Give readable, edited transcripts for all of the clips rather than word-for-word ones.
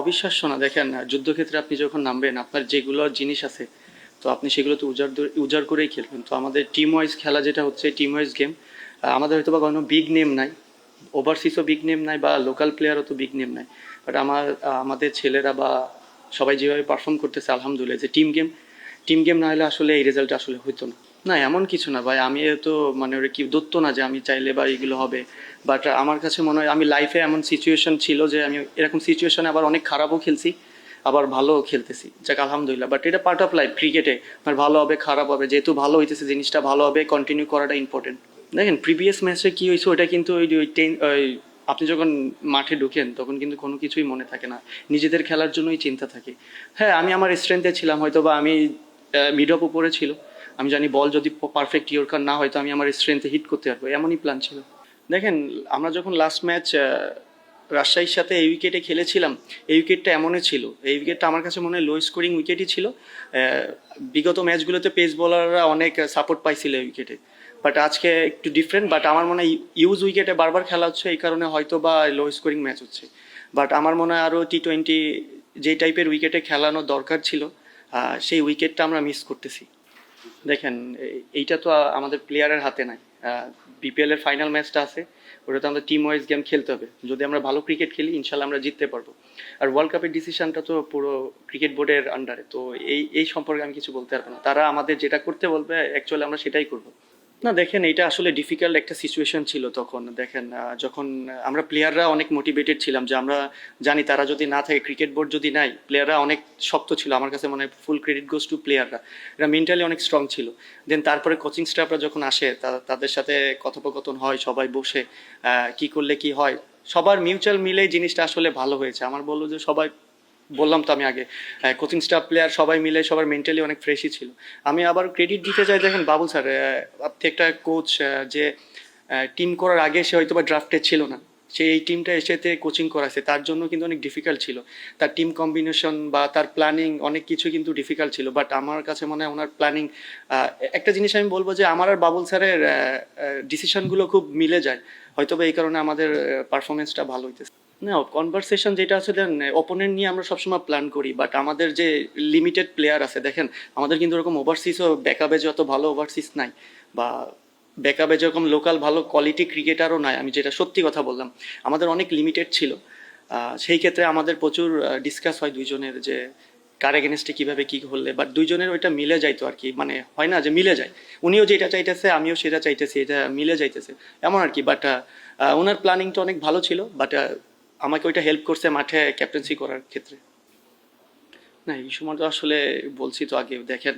অবিশ্বাস্য না। দেখেন যুদ্ধক্ষেত্রে আপনি যখন নামবেন আপনার যেগুলো জিনিস আছে তো আপনি সেগুলো তো উজাড় করেই খেলবেন। তো আমাদের টিম ওয়াইজ খেলা যেটা হচ্ছে টিম ওয়াইজ গেম। আমাদের হয়তো বা কোনো বিগ নেম নাই, ওভারসিজও বিগ নেম নাই বা লোকাল প্লেয়ারও তো বিগ নেম নাই, বাট আমাদের ছেলেরা বা সবাই যেভাবে পারফর্ম করতেছে আলহামদুলিল্লাহ, যে টিম গেম না হলে আসলে এই রেজাল্ট আসলে হইতো না। না এমন কিছু না ভাই, আমি তো মানে ওরা কি দত্ত না যে আমি চাইলে বা এইগুলো হবে। বাট আমার কাছে মনে হয় আমি লাইফে এমন সিচুয়েশন ছিল যে আমি এরকম সিচুয়েশনে আবার অনেক খারাপও খেলছি, আবার ভালো খেলতেছি, যাক আলহামদুলিল্লাহ। বাট এটা পার্ট অফ লাইফ ক্রিকেটে। আমার ভালো হবে খারাপ হবে, যেহেতু ভালো হইতেছে জিনিসটা ভালো হবে, কন্টিনিউ করাটা ইম্পর্টেন্ট। দেখেন প্রিভিয়াস ম্যাচে কি হয়েছে ওটা কিন্তু ওই আপনি যখন মাঠে ঢুকেন তখন কিন্তু কোনো কিছুই মনে থাকে না, নিজেদের খেলার জন্যই চিন্তা থাকে। হ্যাঁ আমি আমার স্ট্রেংথে ছিলাম, হয়তো বা আমি মিড অফ উপরে ছিল, আমি জানি বল যদি পারফেক্ট ইয়র্কার না হয় তো আমি আমার স্ট্রেংথে হিট করতে পারবো, এমনই প্ল্যান ছিল। দেখেন আমরা যখন লাস্ট ম্যাচ রাজশাহীর সাথে এই উইকেটে খেলেছিলাম, এই উইকেটটা এমনই ছিল, এই উইকেটটা আমার কাছে মনে হয় লো স্কোরিং উইকেটই ছিল। বিগত ম্যাচগুলোতে পেস বোলাররা অনেক সাপোর্ট পাইছিল এই উইকেটে, বাট আজকে একটু ডিফারেন্ট। বাট আমার মনে হয় ইউজ উইকেটে বারবার খেলা হচ্ছে, এই কারণে হয়তো বা লো স্কোরিং ম্যাচ হচ্ছে। বাট আমার মনে হয় আরও টি-20 যে টাইপের উইকেটে খেলানো দরকার ছিল সেই উইকেটটা আমরা মিস করতেছি। দেখেন এইটা তো আমাদের প্লেয়ারের হাতে নাই। বিপিএল এর ফাইনাল ম্যাচটা আছে, ওটাতে আমাদের টিম ওয়াইজ গেম খেলতে হবে। যদি আমরা ভালো ক্রিকেট খেলি ইনশাল্লাহ আমরা জিততে পারবো। আর ওয়ার্ল্ড কাপের ডিসিশনটা তো পুরো ক্রিকেট বোর্ডের আন্ডারে, তো এই সম্পর্কে আমি কিছু বলতে পারবো না। তারা আমাদের যেটা করতে বলবে অ্যাকচুয়ালি আমরা সেটাই করবো। না দেখেন এটা আসলে ডিফিকাল্ট একটা সিচুয়েশন ছিল তখন। দেখেন যখন আমরা প্লেয়াররা অনেক মোটিভেটেড ছিলাম যে আমরা জানি তারা যদি না থাকে, ক্রিকেট বোর্ড যদি নাই, প্লেয়াররা অনেক শক্ত ছিল। আমার কাছে মনে হয় ফুল ক্রেডিট গোস টু প্লেয়াররা, এরা মেন্টালি অনেক স্ট্রং ছিল। দেন তারপরে কোচিং স্টাফরা যখন আসে তাদের সাথে কথোপকথন হয়, সবাই বসে কি করলে কি হয়, সবার মিউচুয়াল মিলেই জিনিসটা আসলে ভালো হয়েছে। আমার বললো যে সবাই, বললাম তো আমি আগে, কোচিং স্টাফ প্লেয়ার সবাই মিলে সবার মেন্টালি অনেক ফ্রেশই ছিল। আমি আবার ক্রেডিট দিতে চাই, দেখেন বাবুল স্যার, আপনি একটা কোচ যে টিম করার আগে সে হয়তো বা ড্রাফটে ছিল না, সে এই টিমটা এসেতে কোচিং করাছে, তার জন্য কিন্তু অনেক ডিফিকাল্ট ছিল। তার টিম কম্বিনেশন বা তার প্ল্যানিং অনেক কিছু কিন্তু ডিফিকাল্ট ছিল। বাট আমার কাছে মনে হয় ওনার প্ল্যানিং, একটা জিনিস আমি বলবো যে আমার আর বাবুল স্যারের ডিসিশনগুলো খুব মিলে যায়, হয়তো বা এই কারণে আমাদের পারফরমেন্সটা ভালো হইতেছে। না কনভারসেশন যেটা আছে দেন অপোনেন্ট নিয়ে আমরা সবসময় প্ল্যান করি, বাট আমাদের যে লিমিটেড প্লেয়ার আছে, দেখেন আমাদের কিন্তু ওরকম ওভারসিজও ব্যাকআপে যত ভালো ওভারসিজ নাই, বা ব্যাকআপে যেরকম লোকাল ভালো কোয়ালিটি ক্রিকেটারও নাই। আমি যেটা সত্যি কথা বললাম, আমাদের অনেক লিমিটেড ছিল। সেই ক্ষেত্রে আমাদের প্রচুর ডিসকাস হয় দুইজনের যে কার এগেনস্টে কীভাবে কী করলে, বাট দুইজনের ওইটা মিলে যাইতো আর কি, মানে হয় না যে মিলে যায়, উনিও যেটা চাইতেছে আমিও সেটা চাইতেছি, এটা মিলে যাইতেছে এমন আর কি। বাট ওনার প্ল্যানিংটা অনেক ভালো ছিল, বাট আমাকে ওইটা হেল্প করছে মাঠে ক্যাপ্টেন্সি করার ক্ষেত্রে। না এই সময় তো আসলে বলছি তো আগে, দেখেন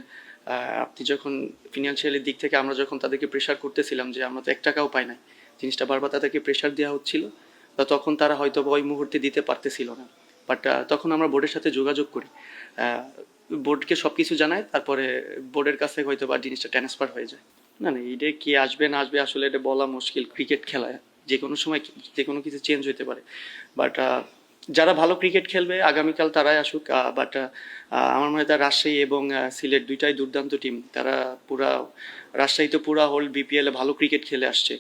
আপনি যখন ফিনান্সিয়ালি দিক থেকে আমরা যখন তাদেরকে প্রেশার করতেছিলাম যে আমরা তো 1 টাকাও পাই নাই, জিনিসটা বারবার তাদেরকে প্রেশার দেওয়া হচ্ছিল, বা তখন তারা হয়তো ওই মুহূর্তে দিতে পারতেছিল না। বাট তখন আমরা বোর্ডের সাথে যোগাযোগ করি, বোর্ডকে সব কিছু জানাই, তারপরে বোর্ডের কাছে হয়তো বা জিনিসটা ট্রান্সফার হয়ে যায়। না না এটা কি আসবে না আসবে আসলে এটা বলা মুশকিল, ক্রিকেট খেলায় যে কোনো সময় যে কোনো কিছু চেঞ্জ হতে পারে। বাট যারা ভালো ক্রিকেট খেলবে আগামীকাল তারাই আসুক। বাট আমার মনে হয় তার রাজশাহী এবং সিলেট দুইটাই দুর্দান্ত টিম। তারা পুরা, রাজশাহী তো পুরা হোল বিপিএলে ভালো ক্রিকেট খেলে আসছে।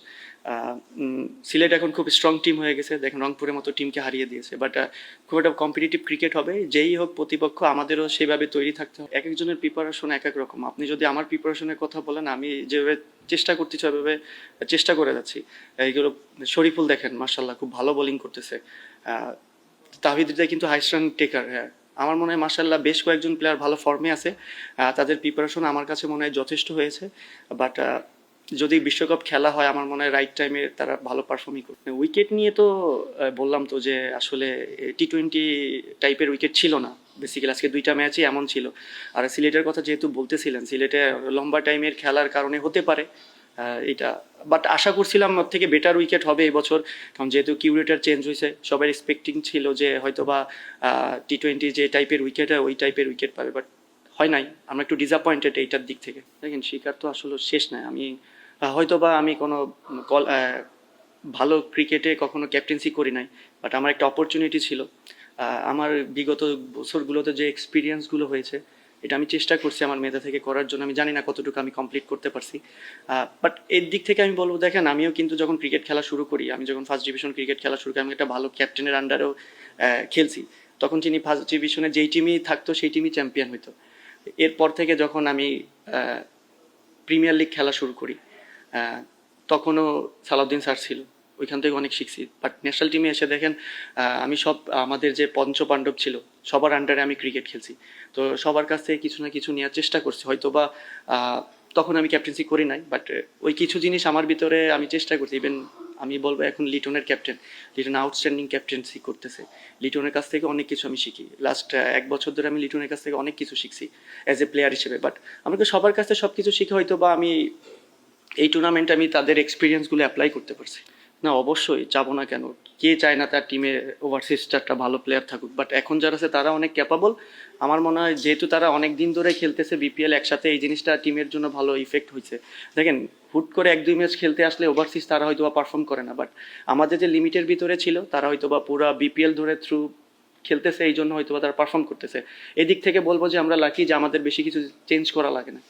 সিলেট এখন খুব স্ট্রং টিম হয়ে গেছে, দেখেন রংপুরের মতো টিমকে হারিয়ে দিয়েছে। বাট খুব একটা কম্পিটিটিভ ক্রিকেট হবে, যেই হোক প্রতিপক্ষ আমাদেরও সেভাবে তৈরি থাকতে হবে। এক একজনের প্রিপারেশন এক এক রকম। আপনি যদি আমার প্রিপারেশনের কথা বলেন, আমি যেভাবে চেষ্টা করতেছি ওইভাবে চেষ্টা করে যাচ্ছি। এইগুলো শরীফুল দেখেন মার্শাল্লাহ খুব ভালো বোলিং করতেছে, তাহিদটা কিন্তু হাই রান টেকার। হ্যাঁ আমার মনে হয় মার্শাল্লাহ বেশ কয়েকজন প্লেয়ার ভালো ফর্মে আছে, তাদের প্রিপারেশন আমার কাছে মনে হয় যথেষ্ট হয়েছে। বাট যদি বিশ্বকাপ খেলা হয় আমার মনে হয় রাইট টাইমে তারা ভালো পারফর্মই করবে। উইকেট নিয়ে তো বললাম তো যে আসলে টি-20 টাইপের উইকেট ছিল না বেসিক্যালি, আজকে দুইটা ম্যাচই এমন ছিল। আর সিলেটের কথা যেহেতু বলতেছিলেন, সিলেটে লম্বা টাইমের খেলার কারণে হতে পারে এটা। বাট আশা করছিলাম ওর থেকে বেটার উইকেট হবে এই বছর, কারণ যেহেতু কিউরেটার চেঞ্জ হয়েছে সবাই এক্সপেক্টিং ছিল যে হয়তো বা টি-20 যে টাইপের উইকেট হয় ওই টাইপের উইকেট পাবে, বাট হয় নাই। আমরা একটু ডিসঅ্যাপয়েন্টেড এইটার দিক থেকে। দেখেন শিকার তো আসলে শেষ নাই। আমি হয়তো বা আমি কোনো ভালো ক্রিকেটে কখনো ক্যাপ্টেন্সি করি নাই, বাট আমার একটা অপরচুনিটি ছিল। আমার বিগত বছরগুলোতে যে এক্সপিরিয়েন্সগুলো হয়েছে এটা আমি চেষ্টা করছি আমার মেধা থেকে করার জন্য। আমি জানি না কতটুকু আমি কমপ্লিট করতে পারছি, বাট এর দিক থেকে আমি বলবো দেখেন আমিও কিন্তু যখন ক্রিকেট খেলা শুরু করি, আমি যখন ফার্স্ট ডিভিশন ক্রিকেট খেলা শুরু করি, আমি একটা ভালো ক্যাপ্টেনের আন্ডারেও খেলছি। তখন যিনি ফার্স্ট ডিভিশনে যেই টিমই থাকতো সেই টিমই চ্যাম্পিয়ন হইতো। এরপর থেকে যখন আমি প্রিমিয়ার লিগ খেলা শুরু করি, আহ, তখনও সালাউদ্দিন স্যার ছিল, ওইখান থেকে অনেক শিখছি। বাট ন্যাশনাল টিমে এসে দেখেন আমি সব আমাদের যে পঞ্চ পাণ্ডব ছিল সবার আন্ডারে আমি ক্রিকেট খেলছি। তো সবার কাছ থেকে কিছু না কিছু নেওয়ার চেষ্টা করছি, হয়তো বা তখন আমি ক্যাপ্টেন্সি করি নাই, বাট ওই কিছু জিনিস আমার ভিতরে আমি চেষ্টা করছি। ইভেন আমি বলবো এখন লিটনের ক্যাপ্টেন, লিটন আউটস্ট্যান্ডিং ক্যাপ্টেন্সি করতেছে। লিটনের কাছ থেকে অনেক কিছু আমি শিখি। লাস্ট 1 বছর ধরে আমি লিটনের কাছ থেকে অনেক কিছু শিখছি অ্যাজ এ প্লেয়ার হিসেবে। বাট আমাকে সবার কাছ থেকে সব কিছু শিখে হয়তো বা আমি এই টুর্নামেন্টে আমি তাদের এক্সপিরিয়েন্সগুলো অ্যাপ্লাই করতে পারছি। না, অবশ্যই যাবো না কেন, কে চায় না তার টিমে ওভারসিজ একটা ভালো প্লেয়ার থাকুক। বাট এখন যারা আছে তারা অনেক ক্যাপাবল। আমার মনে হয় যেহেতু তারা অনেক দিন ধরে খেলতেছে বিপিএল একসাথে, এই জিনিসটা টিমের জন্য ভালো ইফেক্ট হয়েছে। দেখেন, হুট করে 1-2 ম্যাচ খেলতে আসলে ওভারসিজ তারা হয়তো বা পারফর্ম করে না, বাট আমাদের যে লিমিটের ভিতরে ছিল তারা হয়তো বা পুরো বিপিএল ধরে থ্রু খেলতেছে, এই জন্য হয়তো বা তারা পারফর্ম করতেছে। এদিক থেকে বলবো যে আমরা লাকি যে আমাদের বেশি কিছু চেঞ্জ করা লাগে না।